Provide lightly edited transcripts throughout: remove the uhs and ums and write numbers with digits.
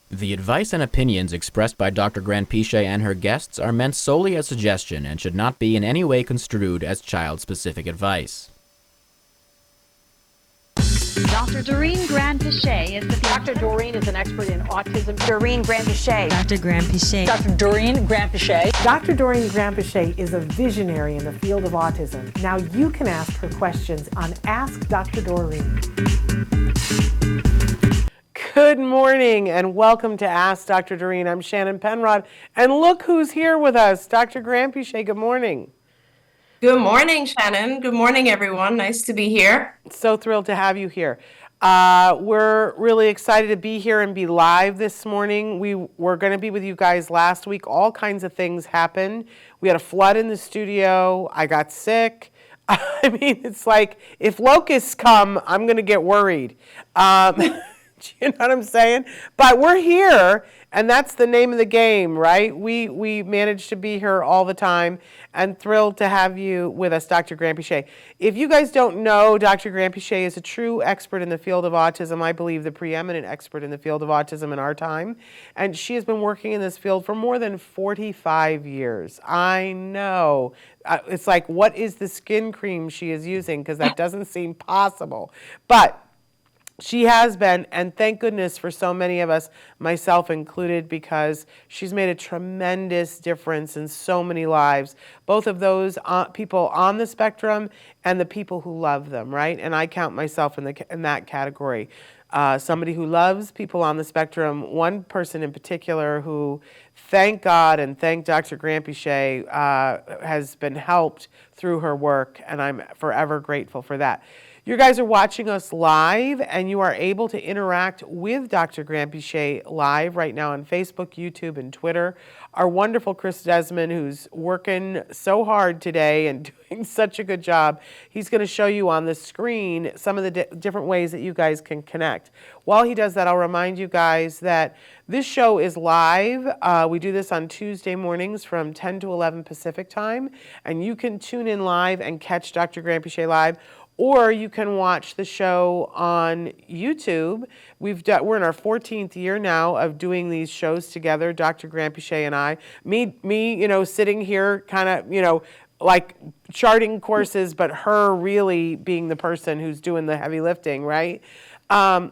The advice and opinions expressed by Dr. Grandpichet and her guests are meant solely as suggestion and should not be in any way construed as child-specific advice. Dr. Doreen Grandpichet is the Dr. Doreen is an expert in autism. Doreen Grandpichet. Dr. Grandpichet. Dr. Doreen Grandpichet. Dr. Doreen Grandpichet is a visionary in the field of autism. Now you can ask her questions on Ask Dr. Doreen. Good morning and welcome to Ask Dr. Doreen. I'm Shannon Penrod, and look who's here with us, Dr. Grandpichet. Good morning. Good morning, Shannon. Good morning, everyone. Nice to be here. So thrilled to have you here. We're really excited to be here and be live this morning. We were going to be with you guys last week. All kinds of things happened. We had a flood in the studio. I got sick. I mean, it's like if locusts come, I'm going to get worried. You know what I'm saying? But we're here, and that's the name of the game, right? We manage to be here all the time, and thrilled to have you with us, Dr. Grandpichet. If you guys don't know, Dr. Grandpichet is a true expert in the field of autism. I believe the preeminent expert in the field of autism in our time, and she has been working in this field for more than 45 years. I know. It's like, what is the skin cream she is using? Because that doesn't seem possible. But she has been, and thank goodness for so many of us, myself included, because she's made a tremendous difference in so many lives, both of those people on the spectrum and the people who love them, right? And I count myself in that category. Somebody who loves people on the spectrum, one person in particular who, thank God and thank Dr. Grandpichet, has been helped through her work, and I'm forever grateful for that. You guys are watching us live, and you are able to interact with Dr. Grandpichet live right now on Facebook, YouTube, and Twitter. Our wonderful Chris Desmond, who's working so hard today and doing such a good job, he's going to show you on the screen some of the different ways that you guys can connect. While he does that, I'll remind you guys that this show is live. We do this on Tuesday mornings from 10 to 11 Pacific time, and you can tune in live and catch Dr. Grandpichet live. Or you can watch the show on YouTube. We're in our 14th year now of doing these shows together, Dr. Grandpichet and I. Me, sitting here kind of, like charting courses, but her really being the person who's doing the heavy lifting, right? In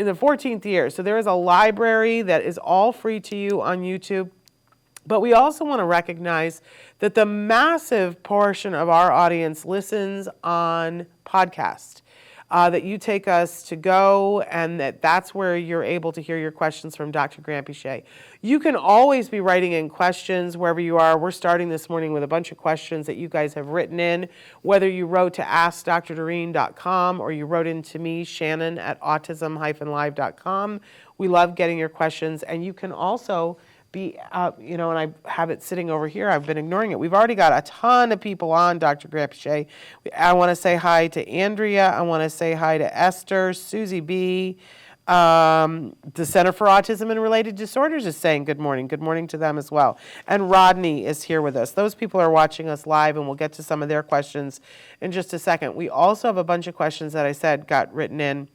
the 14th year. So there is a library that is all free to you on YouTube. But we also want to recognize that the massive portion of our audience listens on podcast, that you take us to go, and that's where you're able to hear your questions from Dr. Grandpichet. You can always be writing in questions wherever you are. We're starting this morning with a bunch of questions that you guys have written in, whether you wrote to AskDrDoreen.com or you wrote in to me, Shannon, at autism-live.com. We love getting your questions, and you can also and I have it sitting over here. I've been ignoring it. We've already got a ton of people on, Dr. Grandpichet. I want to say hi to Andrea. I want to say hi to Esther, Susie B. The Center for Autism and Related Disorders is saying good morning. Good morning to them as well. And Rodney is here with us. Those people are watching us live, and we'll get to some of their questions in just a second. We also have a bunch of questions that I said got written in.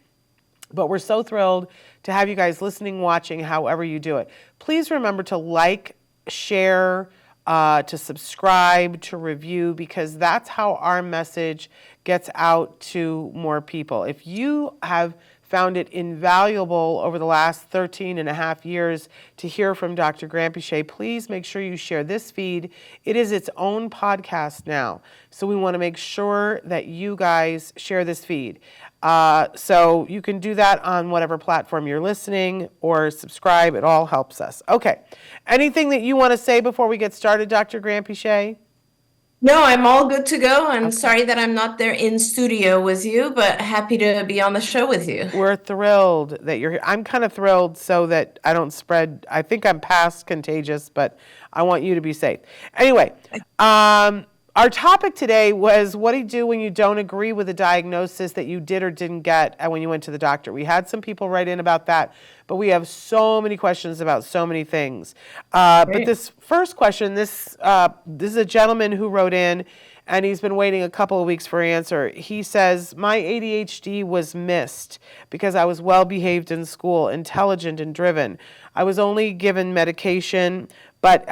But we're so thrilled to have you guys listening, watching, however you do it. Please remember to like, share, to subscribe, to review, because that's how our message gets out to more people. If you have found it invaluable over the last 13 and a half years to hear from Dr. Grandpichet, please make sure you share this feed. It is its own podcast now. So we want to make sure that you guys share this feed. So you can do that on whatever platform you're listening or subscribe. It all helps us. Okay. Anything that you want to say before we get started, Dr. Grandpichet? No, I'm all good to go. I'm sorry that I'm not there in studio with you, but happy to be on the show with you. We're thrilled that you're here. I'm kind of thrilled so that I don't spread. I think I'm past contagious, but I want you to be safe. Anyway, our topic today was what do you do when you don't agree with a diagnosis that you did or didn't get when you went to the doctor. We had some people write in about that, but we have so many questions about so many things. But this first question, this is a gentleman who wrote in, and he's been waiting a couple of weeks for an answer. He says, my ADHD was missed because I was well behaved in school, intelligent and driven. I was only given medication, but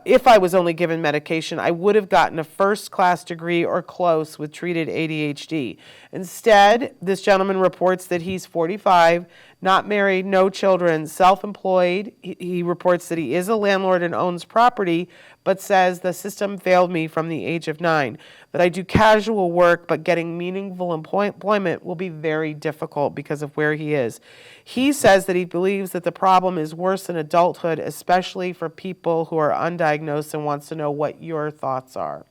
if I was only given medication, I would have gotten a first-class degree or close with treated ADHD. Instead, this gentleman reports that he's 45, not married, no children, self-employed. He reports that he is a landlord and owns property, but says the system failed me from the age of 9. That I do casual work, but getting meaningful employment will be very difficult because of where he is. He says that he believes that the problem is worse in adulthood, especially for people who are undiagnosed, and wants to know what your thoughts are.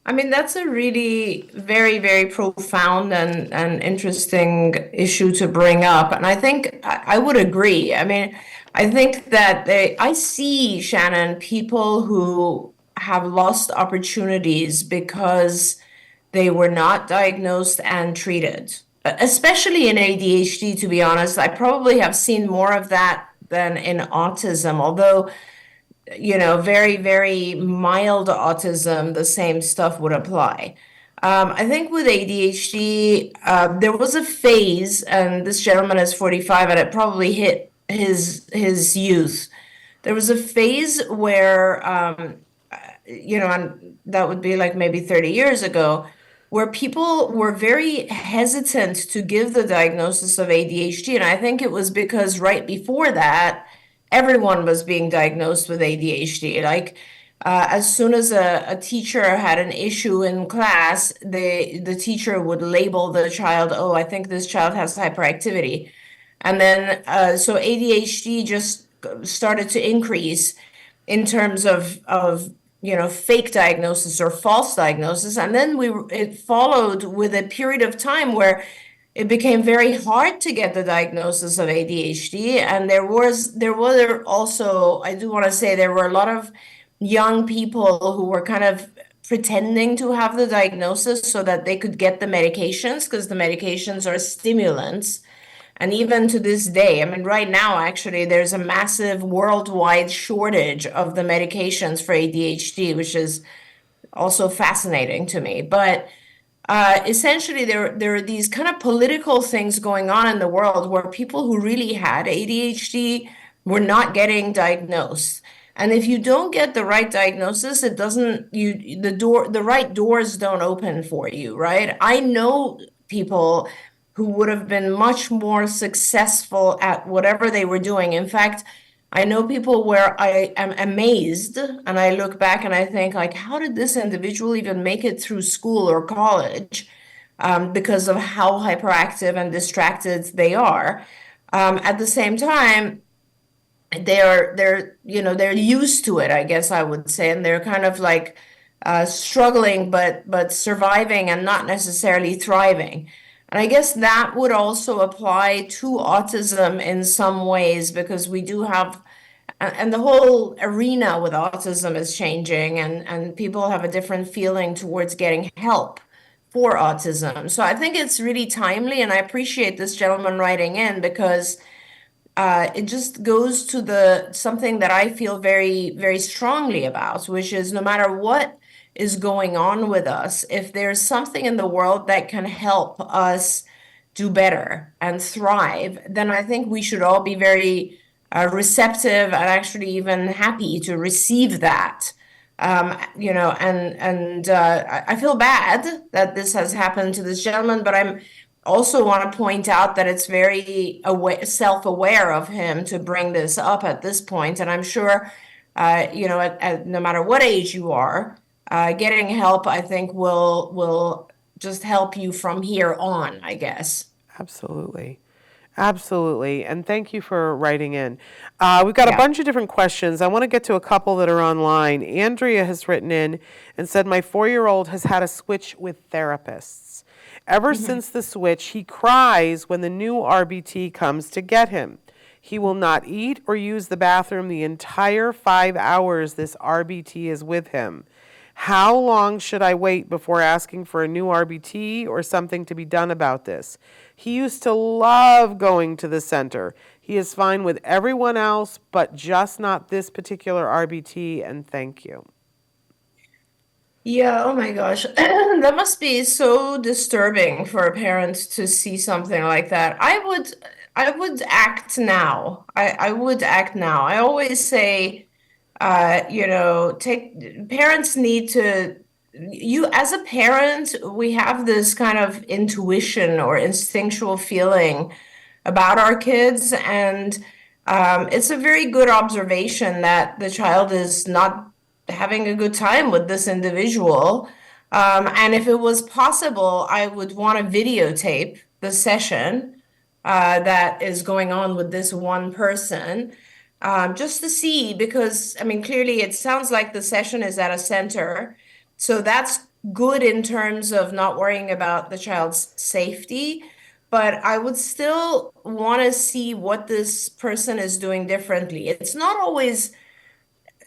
I mean, that's a really very, very profound and interesting issue to bring up. And I think I would agree. I mean, I think that I see, Shannon, people who have lost opportunities because they were not diagnosed and treated, especially in ADHD, to be honest. I probably have seen more of that than in autism, although very, very mild autism, the same stuff would apply. I think with ADHD, there was a phase, and this gentleman is 45, and it probably hit his youth. There was a phase where, and that would be like maybe 30 years ago, where people were very hesitant to give the diagnosis of ADHD. And I think it was because right before that, everyone was being diagnosed with ADHD. Like, as soon as a teacher had an issue in class, the teacher would label the child, oh, I think this child has hyperactivity. And then, so ADHD just started to increase in terms of fake diagnosis or false diagnosis. And then it followed with a period of time where it became very hard to get the diagnosis of ADHD. And there were also, I do want to say, there were a lot of young people who were kind of pretending to have the diagnosis so that they could get the medications, because the medications are stimulants. And even to this day, I mean, right now, actually, there's a massive worldwide shortage of the medications for ADHD, which is also fascinating to me. But essentially, there are these kind of political things going on in the world where people who really had ADHD were not getting diagnosed. And if you don't get the right diagnosis, the right doors don't open for you, right? I know people who would have been much more successful at whatever they were doing. In fact, I know people where I am amazed, and I look back and I think, like, how did this individual even make it through school or college? Because of how hyperactive and distracted they are. At the same time, they're used to it, I guess I would say, and they're kind of like struggling but surviving and not necessarily thriving. And I guess that would also apply to autism in some ways, because we do have, and the whole arena with autism is changing, and people have a different feeling towards getting help for autism. So I think it's really timely, and I appreciate this gentleman writing in, because it just goes to something that I feel very, very strongly about, which is no matter what is going on with us, if there's something in the world that can help us do better and thrive, then I think we should all be very receptive and actually even happy to receive that. I feel bad that this has happened to this gentleman, but I'm also want to point out that it's very self-aware of him to bring this up at this point. And I'm sure, no matter what age you are, getting help, I think, will just help you from here on, I guess. Absolutely. Absolutely. And thank you for writing in. We've got a bunch of different questions. I want to get to a couple that are online. Andrea has written in and said, my 4-year-old has had a switch with therapists. Ever since the switch, he cries when the new RBT comes to get him. He will not eat or use the bathroom the entire 5 hours this RBT is with him. How long should I wait before asking for a new RBT or something to be done about this? He used to love going to the center. He is fine with everyone else, but just not this particular RBT, and thank you. Yeah, oh my gosh. That must be so disturbing for a parent to see something like that. I would act now. I would act now. I always say, take parents need to you as a parent, we have this kind of intuition or instinctual feeling about our kids, and it's a very good observation that the child is not having a good time with this individual. And if it was possible, I would want to videotape the session that is going on with this one person, just to see, because I mean, clearly it sounds like the session is at a center. So that's good in terms of not worrying about the child's safety. But I would still want to see what this person is doing differently. It's not always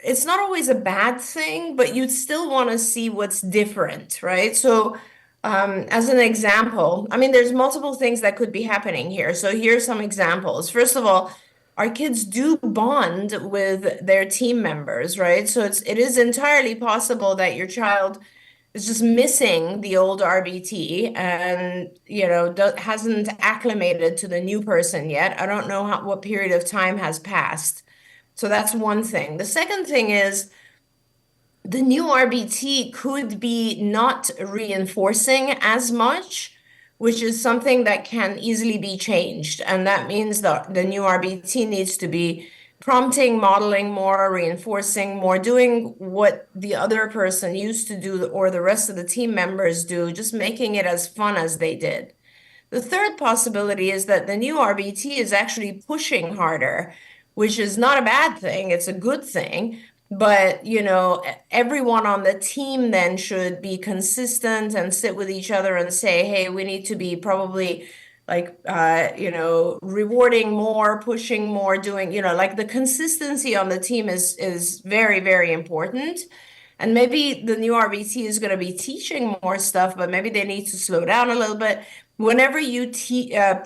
a bad thing, but you'd still want to see what's different, right? So, as an example, I mean, there's multiple things that could be happening here. So, here's some examples. First of all, our kids do bond with their team members, right? So, it is entirely possible that your child is just missing the old RBT and, hasn't acclimated to the new person yet. I don't know what period of time has passed. So that's one thing. The second thing is the new RBT could be not reinforcing as much, which is something that can easily be changed. And that means that the new RBT needs to be prompting, modeling more, reinforcing more, doing what the other person used to do or the rest of the team members do, just making it as fun as they did. The third possibility is that the new RBT is actually pushing harder, which is not a bad thing. It's a good thing. But, everyone on the team then should be consistent and sit with each other and say, hey, we need to be probably like, rewarding more, pushing more, doing, like the consistency on the team is very, very important. And maybe the new RBT is going to be teaching more stuff, but maybe they need to slow down a little bit. Whenever you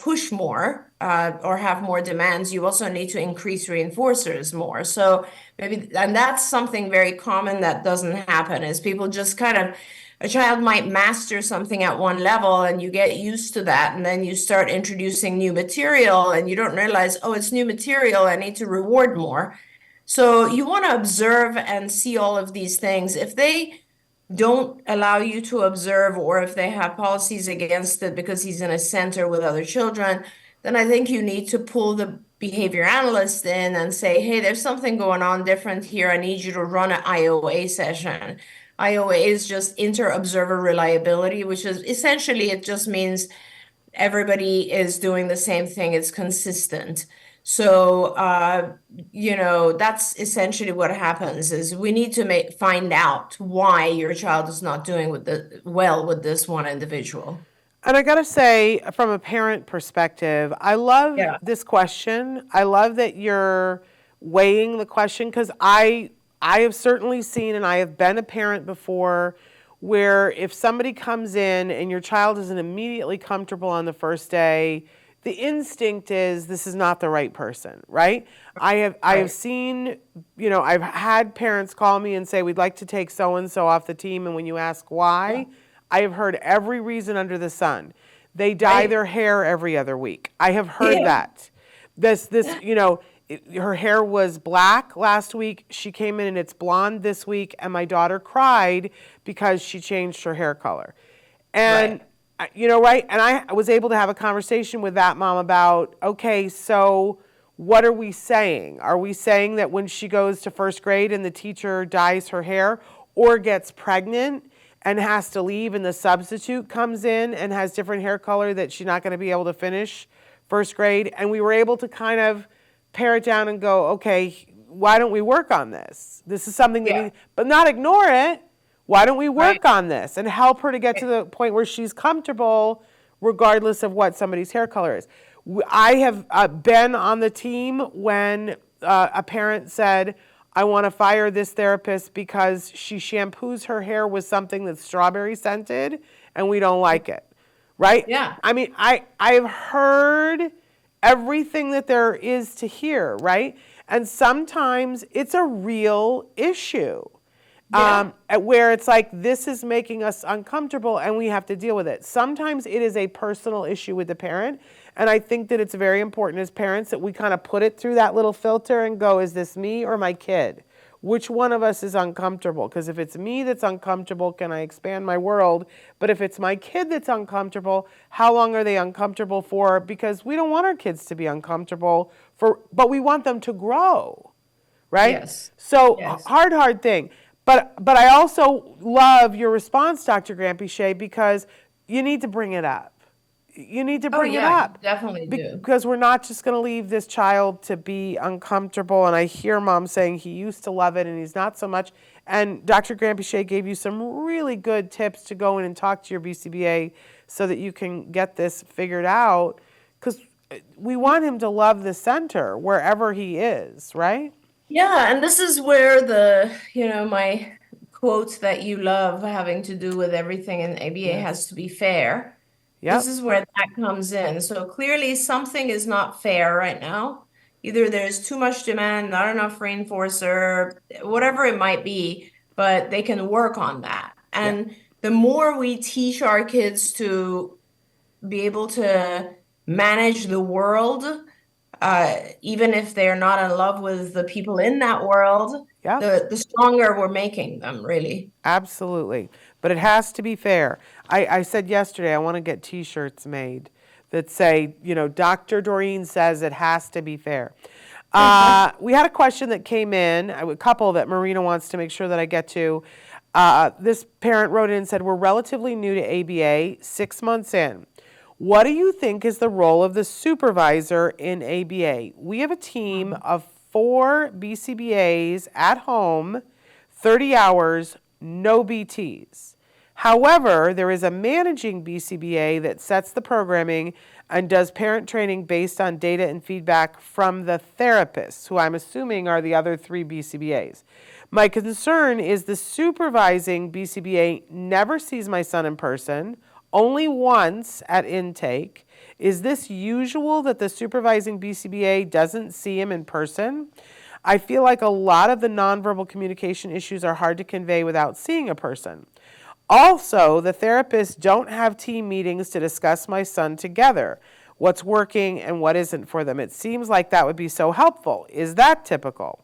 push more or have more demands, you also need to increase reinforcers more. So maybe, and that's something very common that doesn't happen, is people just kind of, a child might master something at one level and you get used to that. And then you start introducing new material and you don't realize, oh, it's new material, I need to reward more. So you want to observe and see all of these things. If they don't allow you to observe, or if they have policies against it because he's in a center with other children, then I think you need to pull the behavior analyst in and say, hey, there's something going on different here. I need you to run an IOA session. IOA is just inter-observer reliability, which is essentially, it just means everybody is doing the same thing. It's consistent. So, that's essentially what happens, is we need to find out why your child is not doing well with this one individual. And I gotta say, from a parent perspective, I love Yeah. this question. I love that you're weighing the question, because I have certainly seen, and I have been a parent before, where if somebody comes in and your child isn't immediately comfortable on the first day, the instinct is this is not the right person, right? I have seen, I've had parents call me and say we'd like to take so and so off the team, and when you ask why, I have heard every reason under the sun. They dye Right. their hair every other week. I have heard Yeah. that. Her hair was black last week. She came in and it's blonde this week, and my daughter cried because she changed her hair color. And right? And I was able to have a conversation with that mom about, okay, so what are we saying? Are we saying that when she goes to first grade and the teacher dyes her hair or gets pregnant and has to leave and the substitute comes in and has different hair color, that she's not going to be able to finish first grade? And we were able to kind of pare it down and go, okay, why don't we work on this? This is something that but not ignore it. Why don't we work on this and help her to get to the point where she's comfortable regardless of what somebody's hair color is? I have been on the team when a parent said, I want to fire this therapist because she shampoos her hair with something that's strawberry scented and we don't like it, right? Yeah. I mean, I've heard everything that there is to hear, right? And sometimes it's a real issue. Yeah. Where it's like, this is making us uncomfortable and we have to deal with it. Sometimes it is a personal issue with the parent. And I think that it's very important as parents that we kind of put it through that little filter and go, is this me or my kid? Which one of us is uncomfortable? Because if it's me that's uncomfortable, can I expand my world? But if it's my kid that's uncomfortable, how long are they uncomfortable for? Because we don't want our kids to be uncomfortable but we want them to grow, right? Yes. So Yes. hard thing. But I also love your response, Dr. Grampichet, because you need to bring it up. You need to bring it yeah, up. definitely do. Because we're not just going to leave this child to be uncomfortable. And I hear mom saying he used to love it and he's not so much. And Dr. Grampichet gave you some really good tips to go in and talk to your BCBA so that you can get this figured out. Because we want him to love the center wherever he is, right? Yeah, and this is where my quotes that you love having to do with everything in ABA has to be fair. Yep. This is where that comes in. So clearly something is not fair right now. Either there's too much demand, not enough reinforcer, whatever it might be, but they can work on that. And the more we teach our kids to be able to manage the world, even if they're not in love with the people in that world, Yeah. the stronger we're making them, really. Absolutely. But it has to be fair. I said yesterday I want to get T-shirts made that say, Dr. Doreen says it has to be fair. We had a question that came in, a couple that Marina wants to make sure that I get to. This parent wrote in and said, we're relatively new to ABA, 6 months in. What do you think is the role of the supervisor in ABA? We have a team of 4 BCBAs at home, 30 hours, no BTs. However, there is a managing BCBA that sets the programming and does parent training based on data and feedback from the therapists, who I'm assuming are the other 3 BCBAs. My concern is the supervising BCBA never sees my son in person, only once at intake. Is this usual that the supervising BCBA doesn't see him in person? I feel like a lot of the nonverbal communication issues are hard to convey without seeing a person. Also, the therapists don't have team meetings to discuss my son together, what's working and what isn't for them. It seems like that would be so helpful. Is that typical?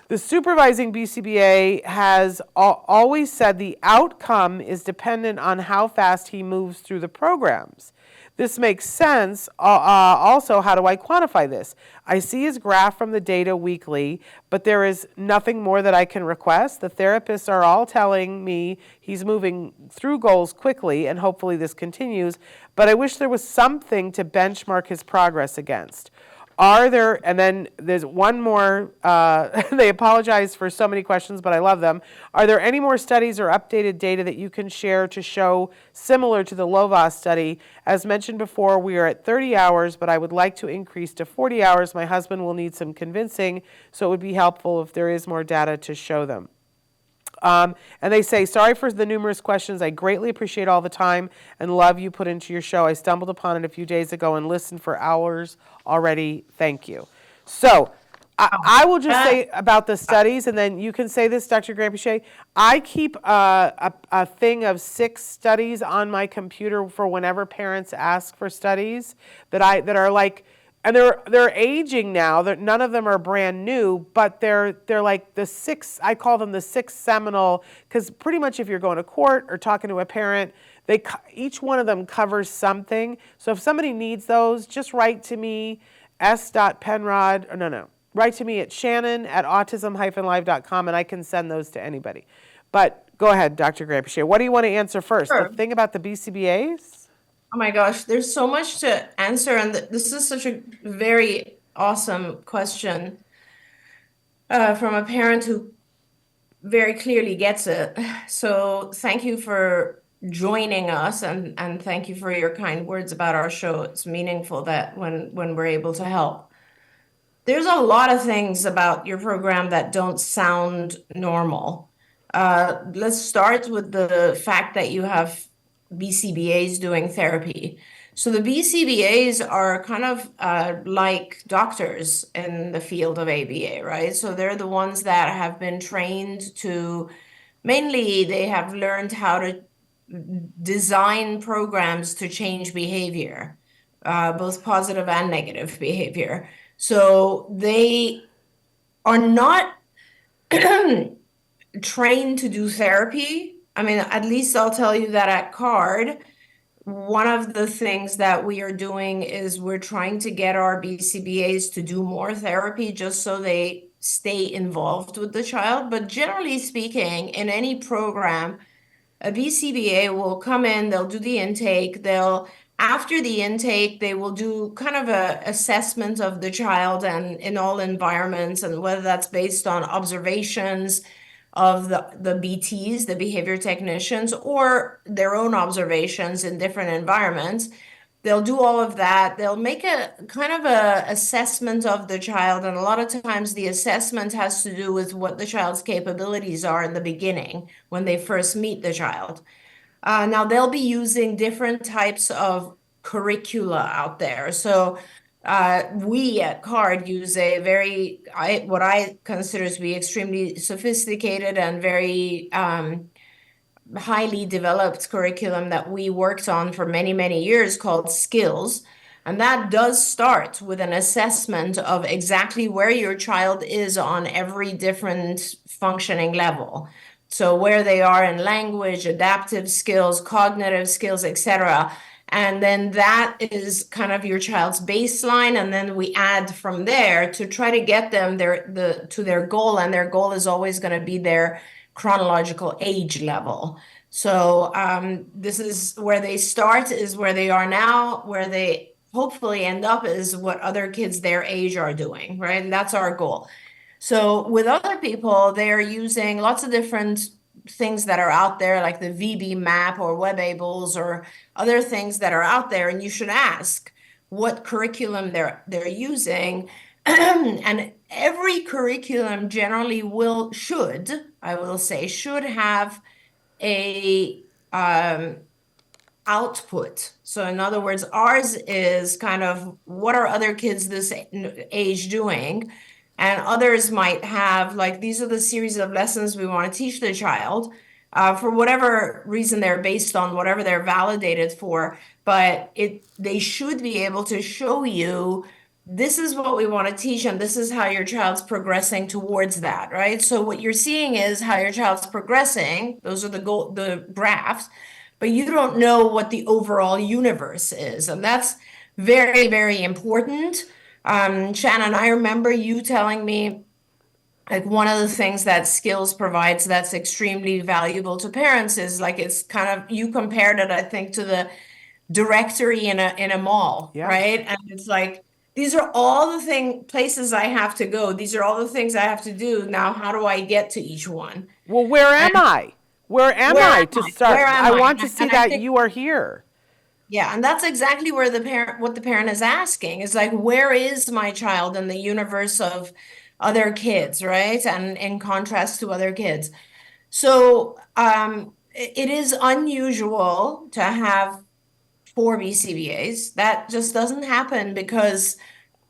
The supervising BCBA has always said the outcome is dependent on how fast he moves through the programs. This makes sense. Also, how do I quantify this? I see his graph from the data weekly, but there is nothing more that I can request. The therapists are all telling me he's moving through goals quickly, and hopefully this continues, but I wish there was something to benchmark his progress against. And then there's one more, they apologize for so many questions, but I love them. Are there any more studies or updated data that you can share to show similar to the Lovas study? As mentioned before, we are at 30 hours, but I would like to increase to 40 hours. My husband will need some convincing, so it would be helpful if there is more data to show them. And they say, sorry for the numerous questions. I greatly appreciate all the time and love you put into your show. I stumbled upon it a few days ago and listened for hours already. Thank you. So I will just say about the studies, and then you can say this, Dr. Grampichet. I keep a thing of 6 studies on my computer for whenever parents ask for studies that are like, and they're aging now. None of them are brand new, but they're like the 6. I call them the 6 seminal, because pretty much if you're going to court or talking to a parent, each one of them covers something. So if somebody needs those, just write to me, write to me at shannon@autism-live.com, and I can send those to anybody. But go ahead, Dr. Grampichet. What do you want to answer first? Sure. The thing about the BCBAs? Oh my gosh, there's so much to answer, and this is such a very awesome question from a parent who very clearly gets it. So thank you for joining us, and thank you for your kind words about our show. It's meaningful that when we're able to help. There's a lot of things about your program that don't sound normal. Let's start with the fact that you have BCBAs doing therapy. So the BCBAs are kind of like doctors in the field of ABA, right? So they're the ones that have been trained to mainly they have learned how to design programs to change behavior, both positive and negative behavior. So they are not trained to do therapy. I mean, at least I'll tell you that at CARD, one of the things that we are doing is we're trying to get our BCBAs to do more therapy just so they stay involved with the child. But generally speaking, in any program, a BCBA will come in, they'll do the intake, after the intake, they will do kind of a assessment of the child and in all environments, and whether that's based on observations of the BTs, the behavior technicians, or their own observations in different environments. They'll do all of that. They'll make a kind of a assessment of the child, and a lot of times the assessment has to do with what the child's capabilities are in the beginning when they first meet the child. Now they'll be using different types of curricula out there. So we at CARD use a what I consider to be extremely sophisticated and very highly developed curriculum that we worked on for many, many years called Skills. And that does start with an assessment of exactly where your child is on every different functioning level. So where they are in language, adaptive skills, cognitive skills, etc. And then that is kind of your child's baseline, and then we add from there to try to get them to their goal, and their goal is always going to be their chronological age level. So this is where they start, is where they are now, where they hopefully end up is what other kids their age are doing, right? And that's our goal. So with other people, they're using lots of different things that are out there, like the VB map or WebAbles or other things that are out there, and you should ask what curriculum they're using. And every curriculum generally should have a output. So in other words, ours is kind of what are other kids this age doing? And others might have, like, these are the series of lessons we want to teach the child, for whatever reason they're based on, whatever they're validated for. But they should be able to show you this is what we want to teach, and this is how your child's progressing towards that, right? So what you're seeing is how your child's progressing. Those are the graphs, but you don't know what the overall universe is, and that's very, very important. Shannon, I remember you telling me, like, one of the things that Skills provides that's extremely valuable to parents is, like, it's kind of, you compared it, I think, to the directory in a mall, Yeah. right? And it's like, these are all the places I have to go. These are all the things I have to do. Now, how do I get to each one? Well, where am I? Where am Where I am to I? start? Where am I I? want to see And I that think, you are here. yeah, and that's exactly where what the parent is asking is, like, where is my child in the universe of other kids, right? And in contrast to other kids. So it is unusual to have 4 BCBAs. That just doesn't happen because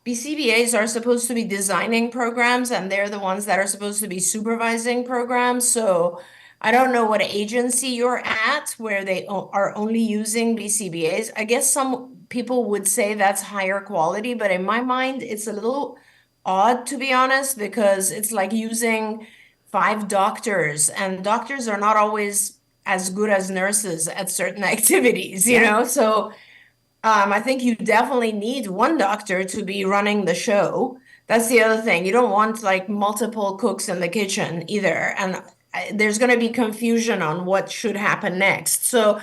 BCBAs are supposed to be designing programs, and they're the ones that are supposed to be supervising programs. So I don't know what agency you're at where they are only using BCBAs. I guess some people would say that's higher quality, but in my mind, it's a little odd, to be honest, because it's like using 5 doctors, and doctors are not always as good as nurses at certain activities, you know? So I think you definitely need one doctor to be running the show. That's the other thing. You don't want, like, multiple cooks in the kitchen either. And there's going to be confusion on what should happen next. So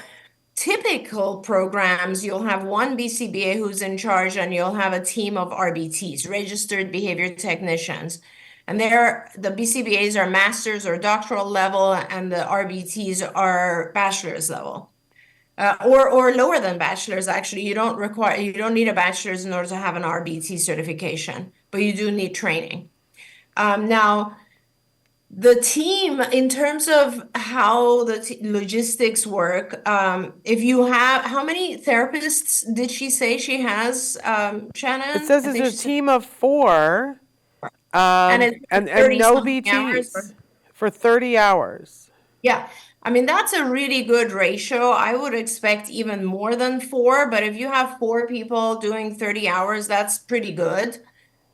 typical programs, you'll have one BCBA who's in charge, and you'll have a team of RBTs, registered behavior technicians. And the BCBAs are master's or doctoral level, and the RBTs are bachelor's level. Or lower than bachelor's, actually. You don't need a bachelor's in order to have an RBT certification, but you do need training. Now, the team, in terms of how the logistics work, if you have, how many therapists did she say she has, Shannon? It says I it's think a she said, team of 4, and it's and 30 no something hours. BTs for 30 hours. Yeah, I mean, that's a really good ratio. I would expect even more than four, but if you have four people doing 30 hours, that's pretty good.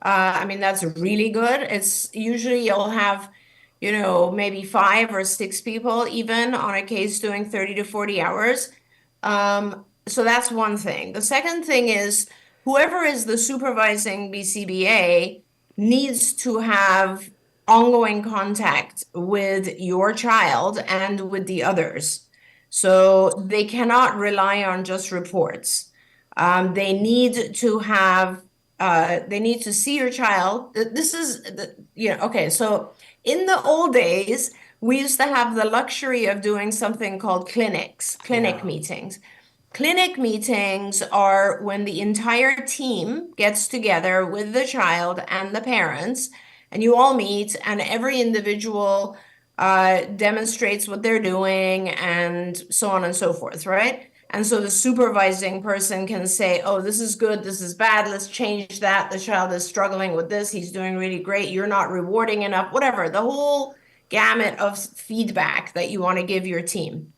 I mean, that's really good. It's usually you'll have, maybe five or six people even on a case doing 30 to 40 hours. So that's one thing. The second thing is whoever is the supervising BCBA needs to have ongoing contact with your child and with the others. So they cannot rely on just reports. They need to have, they need to see your child. This is, okay. So in the old days, we used to have the luxury of doing something called clinic meetings. Clinic meetings are when the entire team gets together with the child and the parents, and you all meet, and every individual demonstrates what they're doing, and so on and so forth, right? And so the supervising person can say, oh, this is good, this is bad, let's change that. The child is struggling with this, he's doing really great, you're not rewarding enough, whatever. The whole gamut of feedback that you want to give your team.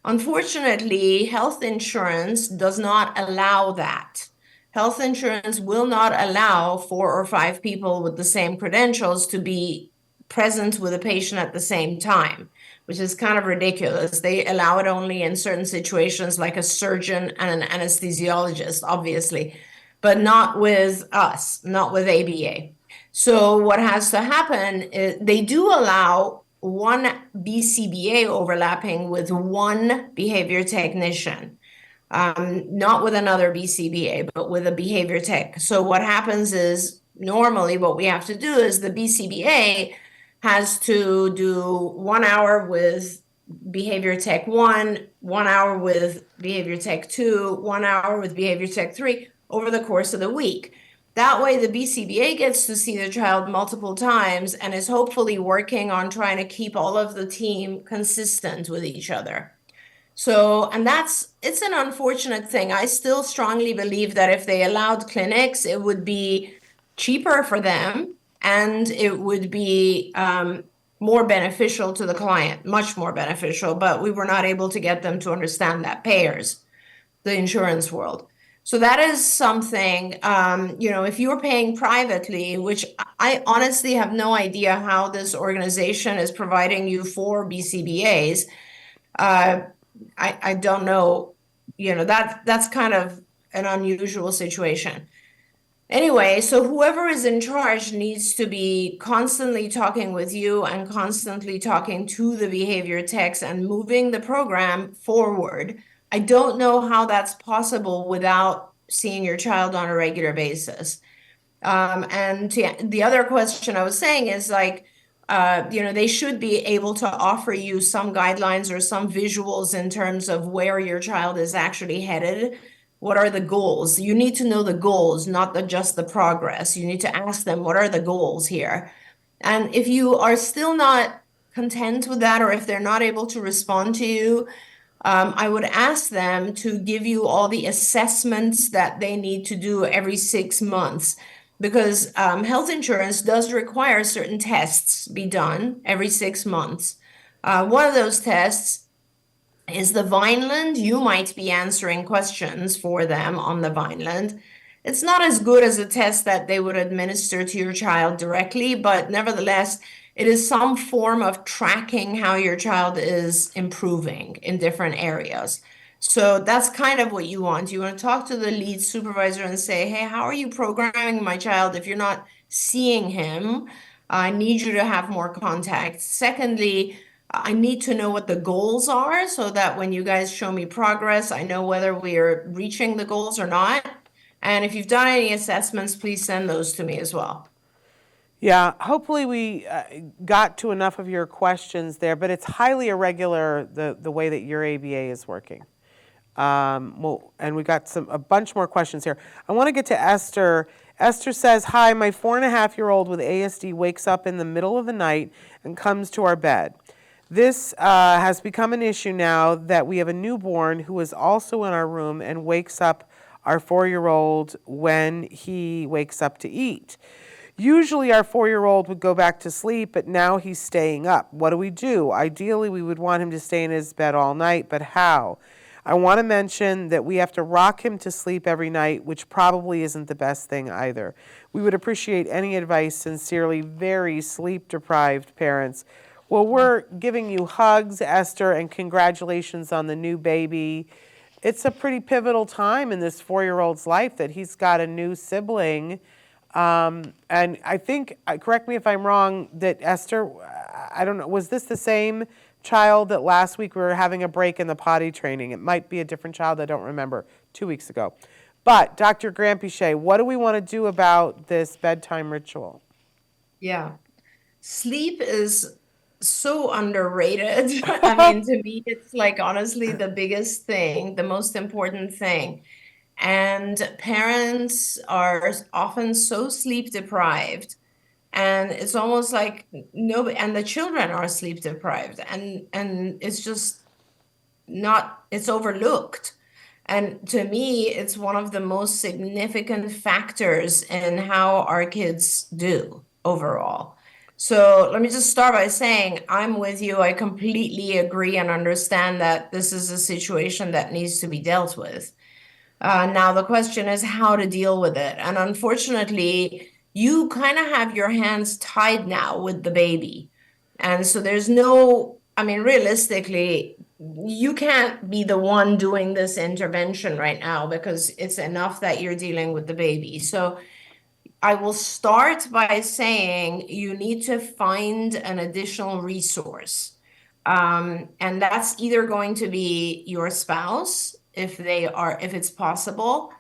Unfortunately, health insurance does not allow that. Health insurance will not allow four or five people with the same credentials to be present with a patient at the same time, which is kind of ridiculous. They allow it only in certain situations, like a surgeon and an anesthesiologist, obviously, but not with us, not with ABA. So what has to happen is they do allow one BCBA overlapping with one behavior technician, not with another BCBA, but with a behavior tech. So what happens is normally what we have to do is the BCBA has to do 1 hour with behavior tech 1 hour with behavior tech 2, 1 hour with behavior tech 3 over the course of the week. That way, the BCBA gets to see the child multiple times and is hopefully working on trying to keep all of the team consistent with each other. So, and it's an unfortunate thing. I still strongly believe that if they allowed clinics, it would be cheaper for them and it would be more beneficial to the client, much more beneficial. But we were not able to get them to understand that, payers, the insurance world. So that is something, if you're paying privately, which I honestly have no idea how this organization is providing you for BCBAs. I don't know, that's kind of an unusual situation. Anyway, so whoever is in charge needs to be constantly talking with you and constantly talking to the behavior techs and moving the program forward. I don't know how that's possible without seeing your child on a regular basis. And the other question I was saying is like, they should be able to offer you some guidelines or some visuals in terms of where your child is actually headed. What are the goals? You need to know the goals, not just the progress. You need to ask them, what are the goals here? And if you are still not content with that, or if they're not able to respond to you, I would ask them to give you all the assessments that they need to do every 6 months because health insurance does require certain tests be done every 6 months. One of those tests is the Vineland. You might be answering questions for them on the Vineland. It's not as good as a test that they would administer to your child directly, but nevertheless, it is some form of tracking how your child is improving in different areas. So that's kind of what you want. You want to talk to the lead supervisor and say, hey, how are you programming my child? If you're not seeing him, I need you to have more contact. Secondly, I need to know what the goals are so that when you guys show me progress, I know whether we are reaching the goals or not. And if you've done any assessments, please send those to me as well. Yeah, hopefully we got to enough of your questions there, but it's highly irregular the way that your ABA is working. And we got a bunch more questions here. I want to get to Esther. Esther says, hi, my 4.5-year-old with ASD wakes up in the middle of the night and comes to our bed. This has become an issue now that we have a newborn who is also in our room and wakes up our 4-year-old when he wakes up to eat. Usually our 4-year-old would go back to sleep, but now he's staying up. What do we do? Ideally, we would want him to stay in his bed all night, but how? I want to mention that we have to rock him to sleep every night, which probably isn't the best thing either. We would appreciate any advice. Sincerely, very sleep-deprived parents. Well, we're giving you hugs, Esther, and congratulations on the new baby. It's a pretty pivotal time in this 4-year-old's life that he's got a new sibling. And I think, correct me if I'm wrong, that Esther, I don't know, was this the same child that last week we were having a break in the potty training? It might be a different child, I don't remember, 2 weeks ago. But Dr. Grandpichet, what do we want to do about this bedtime ritual? Yeah. Sleep is so underrated. I mean, to me, it's like honestly the biggest thing, the most important thing. And parents are often so sleep deprived, and it's almost like nobody, and the children are sleep deprived, and it's just not, it's overlooked. And to me, it's one of the most significant factors in how our kids do overall. So let me just start by saying I'm with you. I completely agree and understand that this is a situation that needs to be dealt with. Now, the question is how to deal with it. And unfortunately, you kind of have your hands tied now with the baby. And so there's no, I mean, realistically, you can't be the one doing this intervention right now because it's enough that you're dealing with the baby. So I will start by saying you need to find an additional resource. And that's either going to be your spouse, if it's possible,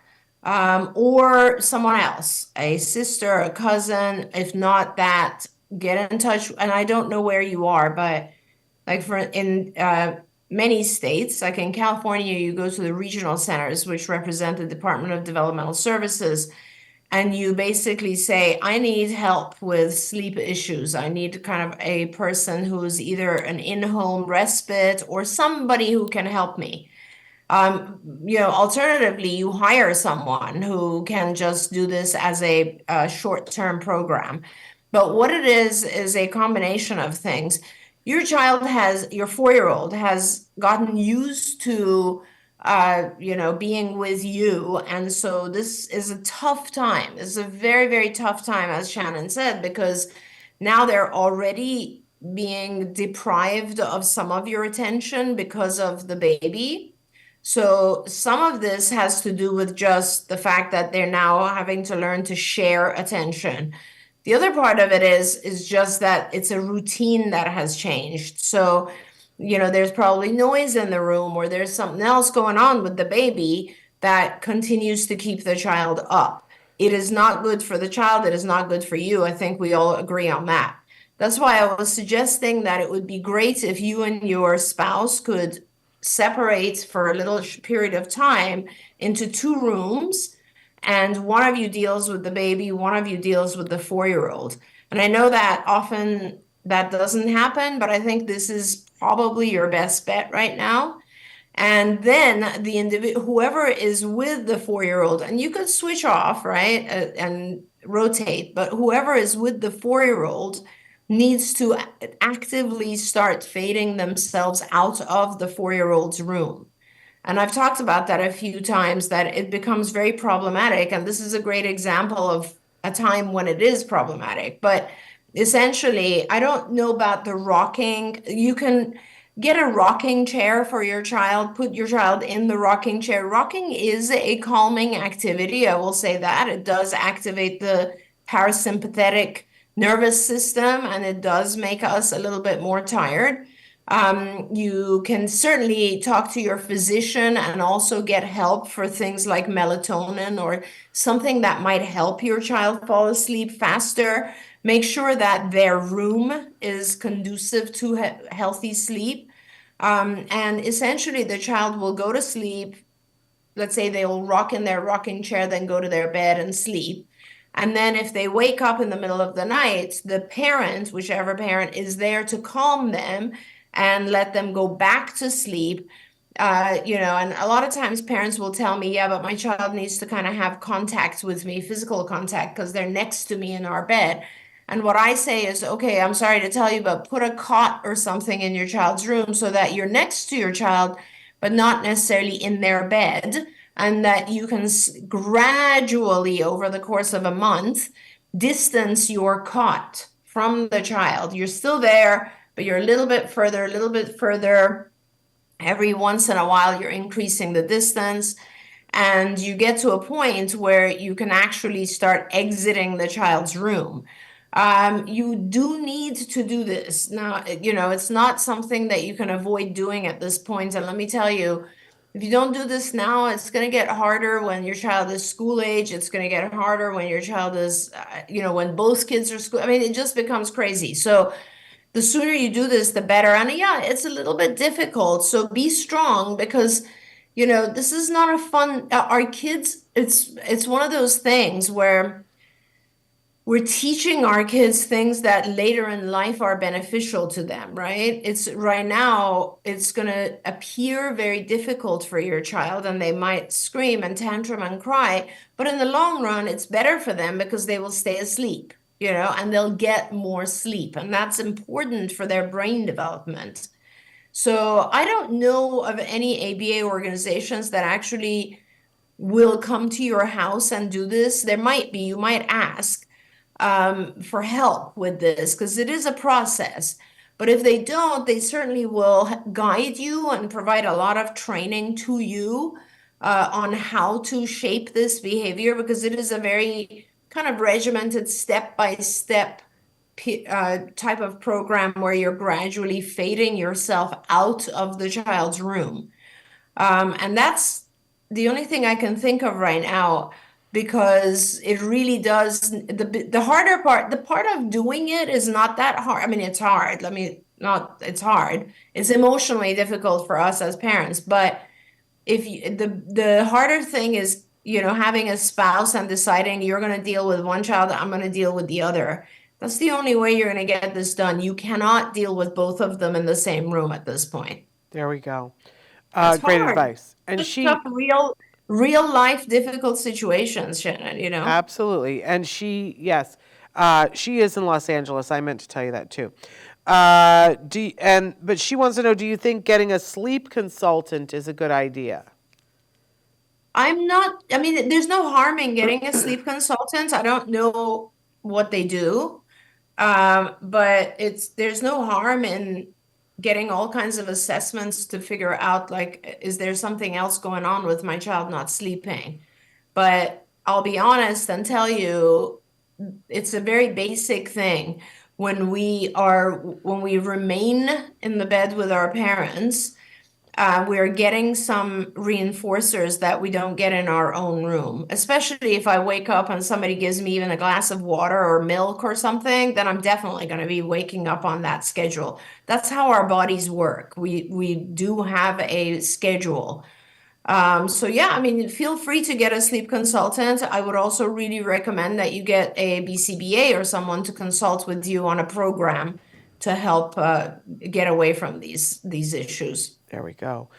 or someone else, a sister, a cousin. If not that, get in touch. And I don't know where you are, but like in many states, like in California, you go to the regional centers, which represent the Department of Developmental Services, and you basically say, I need help with sleep issues. I need kind of a person who's either an in-home respite or somebody who can help me. Alternatively, you hire someone who can just do this as a short-term program. But what it is a combination of things. Your 4-year-old has gotten used to being with you. And so this is a tough time. This is a very, very tough time, as Shannon said, because now they're already being deprived of some of your attention because of the baby. So some of this has to do with just the fact that they're now having to learn to share attention. The other part of it is just that it's a routine that has changed. So there's probably noise in the room or there's something else going on with the baby that continues to keep the child up. It is not good for the child. It is not good for you. I think we all agree on that. That's why I was suggesting that it would be great if you and your spouse could separate for a little period of time into 2 rooms, and one of you deals with the baby, one of you deals with the 4-year-old. And I know that often that doesn't happen, but I think this is probably your best bet right now. And then whoever is with the 4-year-old, and you could switch off, right, and rotate, but whoever is with the 4-year-old needs to actively start fading themselves out of the 4-year-old's room. And I've talked about that a few times, that it becomes very problematic. And this is a great example of a time when it is problematic. But essentially, I don't know about the rocking. You can get a rocking chair for your child, put your child in the rocking chair. Rocking is a calming activity. I will say that. It does activate the parasympathetic nervous system, and it does make us a little bit more tired. You can certainly talk to your physician and also get help for things like melatonin or something that might help your child fall asleep faster. Make sure that their room is conducive to healthy sleep. And essentially, the child will go to sleep. Let's say they will rock in their rocking chair, then go to their bed and sleep. And then if they wake up in the middle of the night, the parent, whichever parent, is there to calm them and let them go back to sleep. And a lot of times parents will tell me, yeah, but my child needs to kind of have contact with me, physical contact, because they're next to me in our bed. And what I say is, okay, I'm sorry to tell you, but put a cot or something in your child's room so that you're next to your child, but not necessarily in their bed, and that you can gradually, over the course of a month, distance your cot from the child. You're still there, but you're a little bit further, a little bit further. Every once in a while, you're increasing the distance, and you get to a point where you can actually start exiting the child's room. You do need to do this. Now, it's not something that you can avoid doing at this point. And let me tell you, if you don't do this now, it's going to get harder when your child is school age. It's going to get harder when your child is, when both kids are school. I mean, it just becomes crazy. So the sooner you do this, the better. And yeah, it's a little bit difficult. So be strong, because, this is not a fun, our kids, it's one of those things where we're teaching our kids things that later in life are beneficial to them, right? It's right now, it's going to appear very difficult for your child, and they might scream and tantrum and cry, but in the long run, it's better for them because they will stay asleep, and they'll get more sleep, and that's important for their brain development. So I don't know of any ABA organizations that actually will come to your house and do this. There might be, you might ask for help with this, because it is a process. But if they don't, they certainly will guide you and provide a lot of training to you on how to shape this behavior, because it is a very kind of regimented step-by-step type of program where you're gradually fading yourself out of the child's room. And that's the only thing I can think of right now, because it really does, the harder part, the part of doing it is not that hard. I mean, it's hard. It's hard. It's emotionally difficult for us as parents, but the harder thing is, having a spouse and deciding you're going to deal with one child, I'm going to deal with the other. That's the only way you're going to get this done. You cannot deal with both of them in the same room at this point. There we go. It's Great hard. advice. And Just she tough, real life difficult situations, Shannon. absolutely. And yes, she is in Los Angeles. I meant to tell you that too. But she wants to know, do you think getting a sleep consultant is a good idea? I mean, there's no harm in getting a sleep consultant. I don't know what they do. But there's no harm in getting all kinds of assessments to figure out, like, is there something else going on with my child not sleeping? But I'll be honest and tell you, it's a very basic thing. When we remain in the bed with our parents, we're getting some reinforcers that we don't get in our own room. Especially if I wake up and somebody gives me even a glass of water or milk or something, then I'm definitely going to be waking up on that schedule. That's how our bodies work. We do have a schedule. So yeah, I mean, feel free to get a sleep consultant. I would also really recommend that you get a BCBA or someone to consult with you on a program to help get away from these issues. There we go.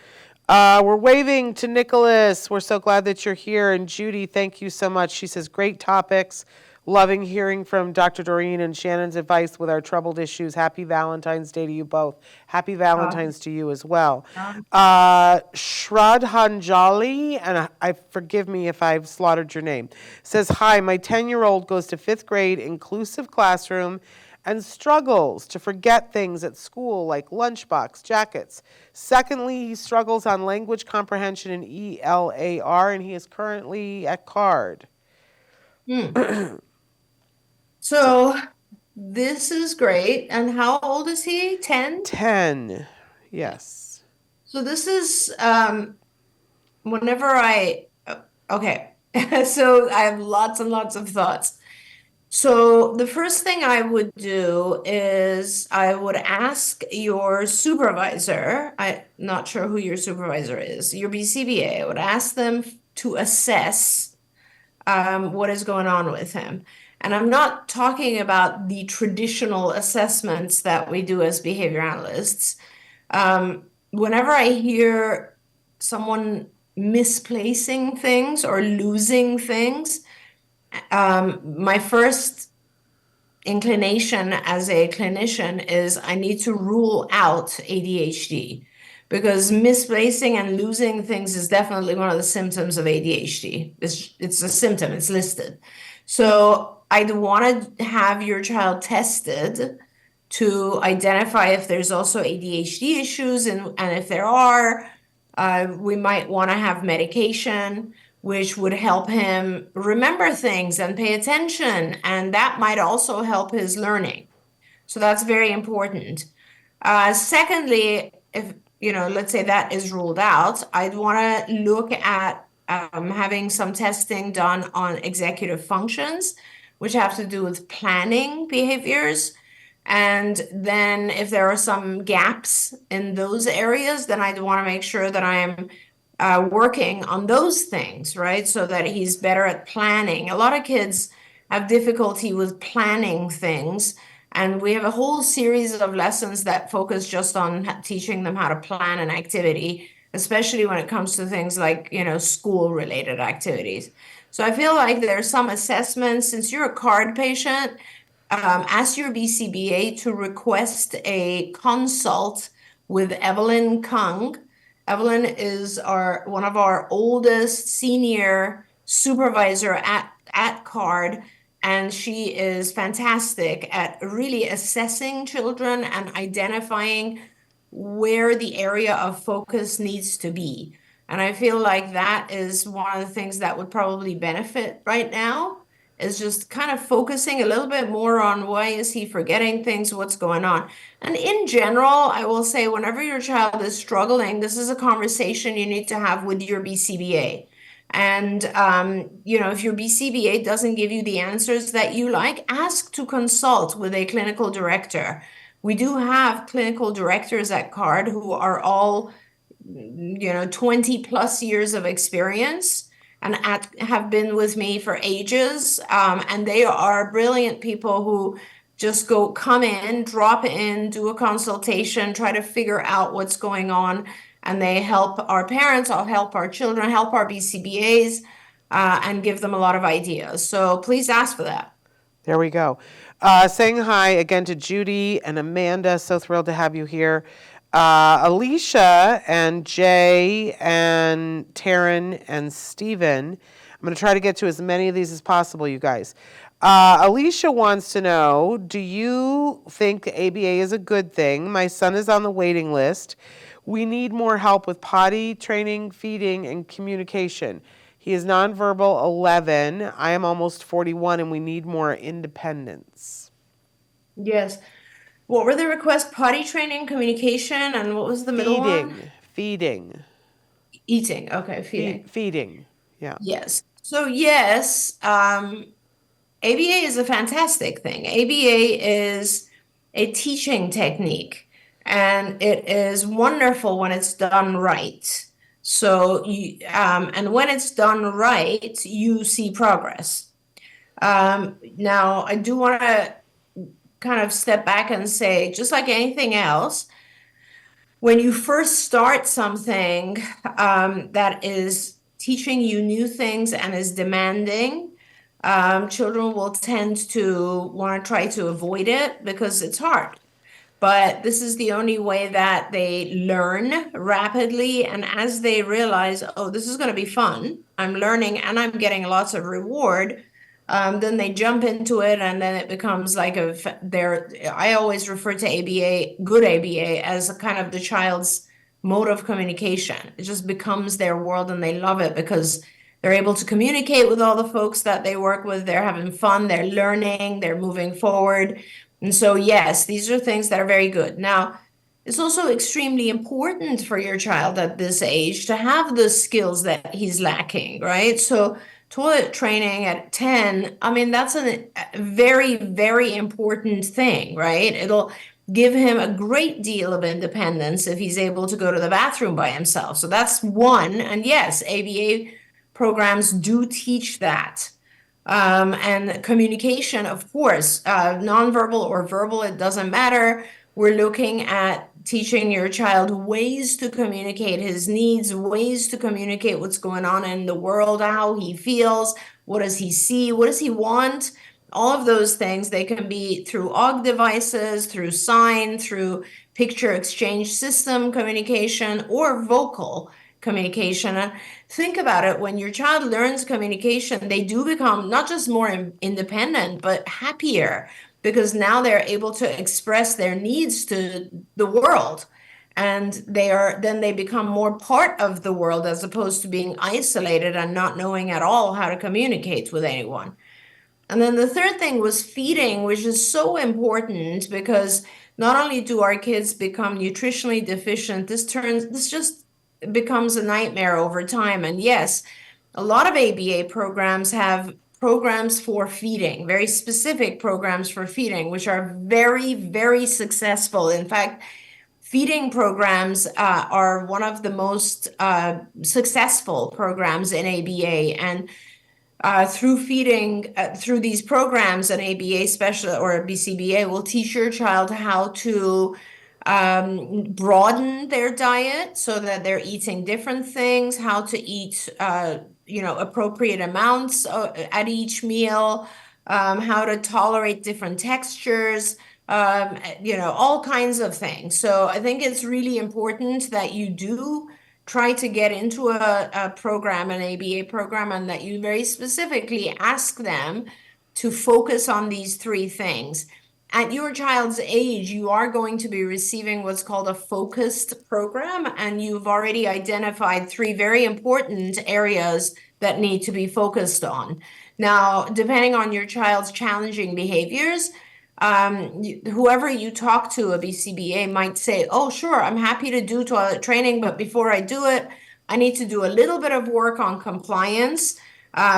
We're waving to Nicholas. We're so glad that you're here. And Judy, thank you so much. She says, great topics. Loving hearing from Dr. Doreen and Shannon's advice with our troubled issues. Happy Valentine's Day to you both. Happy Valentine's to you as well. Shradhanjali, and I forgive me if I've slaughtered your name, says, hi, my 10-year-old goes to 5th grade inclusive classroom and struggles to forget things at school like lunchbox, jackets. Secondly, he struggles on language comprehension in ELAR, and he is currently at CARD. So this is great. And how old is he? 10? 10, yes. So this is okay. So I have lots and lots of thoughts. So the first thing I would do is I would ask your supervisor, I'm not sure who your supervisor is, your BCBA, I would ask them to assess what is going on with him. And I'm not talking about the traditional assessments that we do as behavior analysts. Whenever I hear someone misplacing things or losing things, my first inclination as a clinician is I need to rule out ADHD because misplacing and losing things is definitely one of the symptoms of ADHD. It's a symptom, it's listed. So I'd want to have your child tested to identify if there's also ADHD issues, and if there are, we might want to have medication which would help him remember things and pay attention, and that might also help his learning. So that's very important. Secondly, if let's say that is ruled out, I'd want to look at having some testing done on executive functions, which have to do with planning behaviors. And then if there are some gaps in those areas, then I'd want to make sure that I'm working on those things, right? So that he's better at planning. A lot of kids have difficulty with planning things. And we have a whole series of lessons that focus just on teaching them how to plan an activity, especially when it comes to things like, school related activities. So I feel like there's some assessments. Since you're a card patient, ask your BCBA to request a consult with Evelyn Kung. Evelyn is one of our oldest senior supervisor at CARD, and she is fantastic at really assessing children and identifying where the area of focus needs to be. And I feel like that is one of the things that would probably benefit right now, is just kind of focusing a little bit more on why is he forgetting things, what's going on. And in general, I will say whenever your child is struggling, this is a conversation you need to have with your BCBA. And, if your BCBA doesn't give you the answers that you like, ask to consult with a clinical director. We do have clinical directors at CARD who are all, 20 plus years of experience and have been with me for ages. And they are brilliant people who just come in, drop in, do a consultation, try to figure out what's going on. And they help our parents, I'll help our children, help our BCBAs, and give them a lot of ideas. So please ask for that. There we go. Saying hi again to Judy and Amanda. So thrilled to have you here. Alicia and Jay and Taryn and Steven. I'm going to try to get to as many of these as possible, you guys. Alicia wants to know, do you think the ABA is a good thing? My son is on the waiting list. We need more help with potty training, feeding, and communication. He is nonverbal 11. I am almost 41, and we need more independence. Yes. What were the requests? Potty training, communication, and what was the middle one? Feeding. Eating. Okay, feeding. Feeding. Yeah. Yes. So yes, ABA is a fantastic thing. ABA is a teaching technique, and it is wonderful when it's done right. So and when it's done right, you see progress. Now, I do want to kind of step back and say, just like anything else, when you first start something that is teaching you new things and is demanding, children will tend to want to try to avoid it because it's hard. But this is the only way that they learn rapidly. And as they realize, oh, this is going to be fun, I'm learning and I'm getting lots of reward, then they jump into it, and then it becomes like I always refer to ABA, good ABA, as a kind of the child's mode of communication. It just becomes their world, and they love it because they're able to communicate with all the folks that they work with. They're having fun, they're learning, they're moving forward. And so, yes, these are things that are very good. Now, it's also extremely important for your child at this age to have the skills that he's lacking, right? So toilet training at 10, I mean, that's a very, very important thing, right? It'll give him a great deal of independence if he's able to go to the bathroom by himself. So that's one. And yes, ABA programs do teach that. And communication, of course, nonverbal or verbal, it doesn't matter. We're looking at teaching your child ways to communicate his needs, ways to communicate what's going on in the world, how he feels, what does he see, what does he want. All of those things, they can be through OG devices, through sign, through picture exchange system communication, or vocal communication. And think about it, when your child learns communication, they do become not just more independent, but happier, because now they're able to express their needs to the world. And they become more part of the world as opposed to being isolated and not knowing at all how to communicate with anyone. And then the third thing was feeding, which is so important because not only do our kids become nutritionally deficient, this just becomes a nightmare over time. And yes, a lot of ABA programs have programs for feeding, very specific programs for feeding, which are very, very successful. In fact, feeding programs are one of the most successful programs in ABA. And through these programs, an ABA special or a BCBA will teach your child how to broaden their diet so that they're eating different things, how to eat, appropriate amounts at each meal, how to tolerate different textures, all kinds of things. So I think it's really important that you do try to get into a program, an ABA program, and that you very specifically ask them to focus on these three things. At your child's age, you are going to be receiving what's called a focused program, and you've already identified three very important areas that need to be focused on. Now, depending on your child's challenging behaviors, whoever you talk to, a BCBA might say, oh, sure, I'm happy to do toilet training, but before I do it, I need to do a little bit of work on compliance,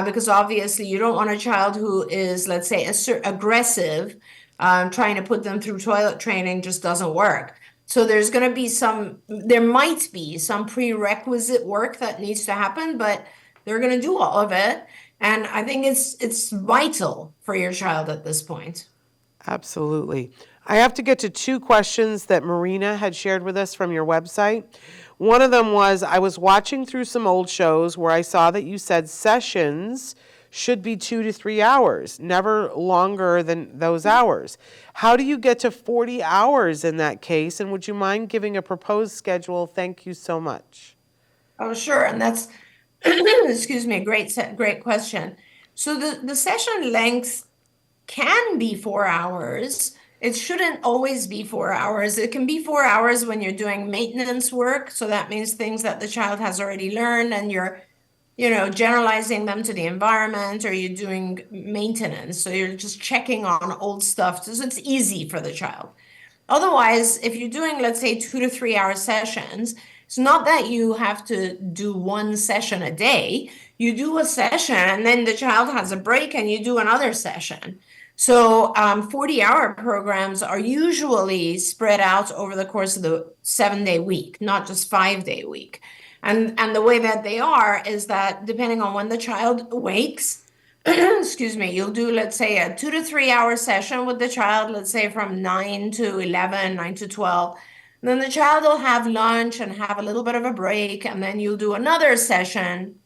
because obviously you don't want a child who is, let's say, aggressive. Trying to put them through toilet training just doesn't work. So there might be some prerequisite work that needs to happen, but they're going to do all of it. And I think it's vital for your child at this point. Absolutely. I have to get to two questions that Marina had shared with us from your website. One of them was, I was watching through some old shows where I saw that you said sessions should be 2 to 3 hours, never longer than those hours. How do you get to 40 hours in that case? And would you mind giving a proposed schedule? Thank you so much. Oh, sure. And that's, excuse me, great question. So the session length can be 4 hours. It shouldn't always be 4 hours. It can be 4 hours when you're doing maintenance work. So that means things that the child has already learned and you're generalizing them to the environment, or you're doing maintenance. So you're just checking on old stuff. So it's easy for the child. Otherwise, if you're doing, let's say, 2 to 3 hour sessions, it's not that you have to do one session a day. You do a session and then the child has a break and you do another session. So 40-hour programs are usually spread out over the course of the 7-day week, not just 5-day week. And the way that they are is that depending on when the child wakes, excuse me, you'll do, let's say, a 2 to 3 hour session with the child, let's say from 9 to 11, 9 to 12. And then the child will have lunch and have a little bit of a break. And then you'll do another session,